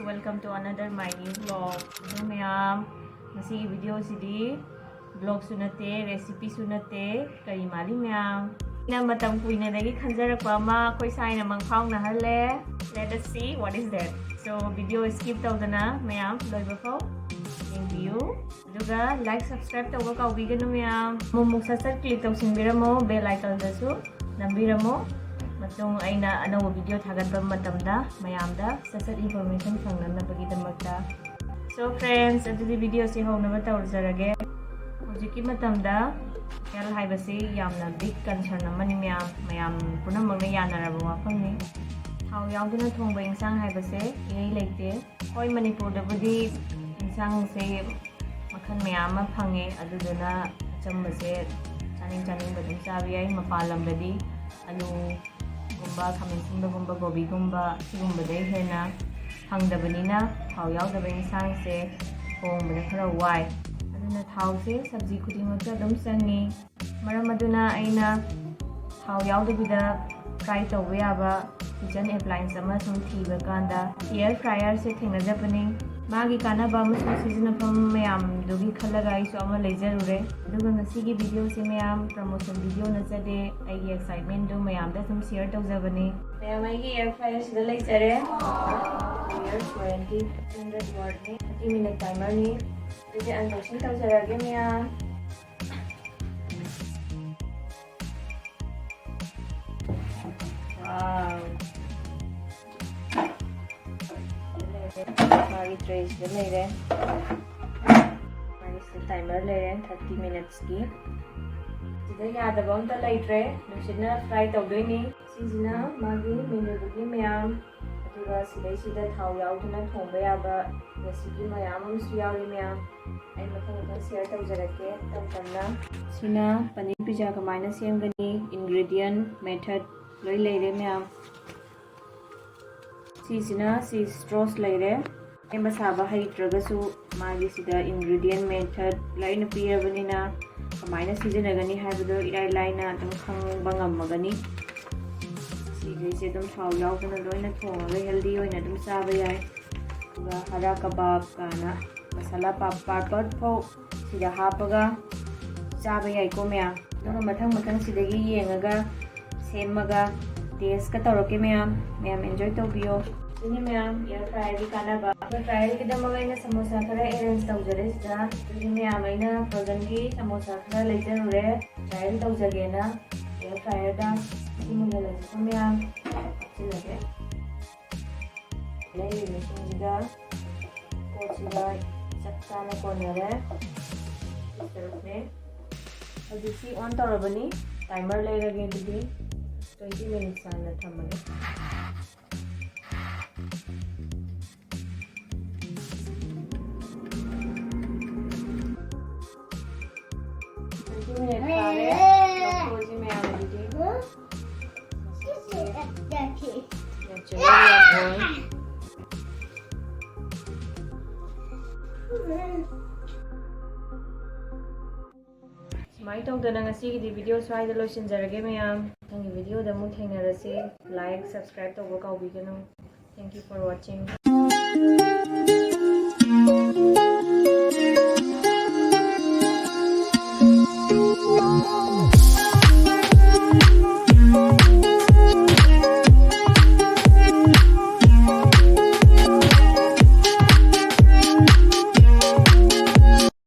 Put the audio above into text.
welcome to another my new vlog. So mayam, nasi video sidi vlog sunate, recipe sunate, kari mali mayam. Na matam puina dagi khanjarak pa ma koi sai na mangphang na halle. Let us see what is that. So video skip tawdana mayam loiba fo. Thank you. Juga like subscribe tawba kaubiganu mayam. Mumuk sasat click tawsingbiramo bell icon dasu nambiramo. Matong aina anawa video thagatba matamda mayamda sasat information fangnanabagidamagta. So friends, adudi video si hownaba tawrjarage. Hojiki matamda yal haibasi yamna big concern amani mayam punamagna yanaraba wafamni. Thao yaudana thongba insang haibase irei leite. Hoi Manipur da budi insang se makhan mayam phange aduduna chambase chaning badum chabi ai mapalam dadi alu gumba khamin gumba gobi gumba sigumba dai hena hangdabanina thao yaudaba insang se hongbana khara wai aduna thao se sabji khudingmakta dum sangi maram aduna aina thao yaudabida fry tawba yaba kitchen appliance ama sum thiba kanda air fryer se thengnajapani magi kanaba amasung sizinafam mayam dogi khalaga aisu ama leijarure aduga ngasigi video se mayam promotion video najade aigi excitement do mayam da sum share tawjabani mayam aigi air fryer sida leijare year 20 watt ni 30 minute timer ni dije unboxing tawjarage mayam wow magi trays de leire magi se timer leire 30 minutes ki sida yadaba amta leitre nusina fry tawdoini sisina magi menu bugi mayam aduga sidai sida thao yauduna thongba yaba recipe mayam amsu yauri mayam ai mathang share tawjarake tamtamna sina paneer pizza kamaina semgani ingredient method loi leire mayam sisina si straws leire emba saba haitragasu magi sida ingredient method laina pirabanina kamaina sijanagani haibado irai laina adum khangba ngamagani sigise dum thao yaudana loina thongaga healthy oina dum chaba yai uga hara kebab kana masala papad fo sida hapaga chaba yai ko mya dum mathang sidagi yengaga semaga taste ka tawrake mayam enjoy tawbiyo ini mayam air fryer di kanaba air fryer ki damaga ina samosa khara arrange tawjare sida ini mayam aina frozen ki samosa khara leijarure fry tawjagena air fryer da simula la mayam silage nei machine da pochida sakta na konare istarne adisi on tawrabani timer leirage didi 20 minutes ana thamane 20 minutes pare lokoji me ame didi Smile tawdana ngasi gi video swai da loisinjarage mayam tangi video da mu thengnarase like subscribe tawba kaubiganu. Thank you for watching.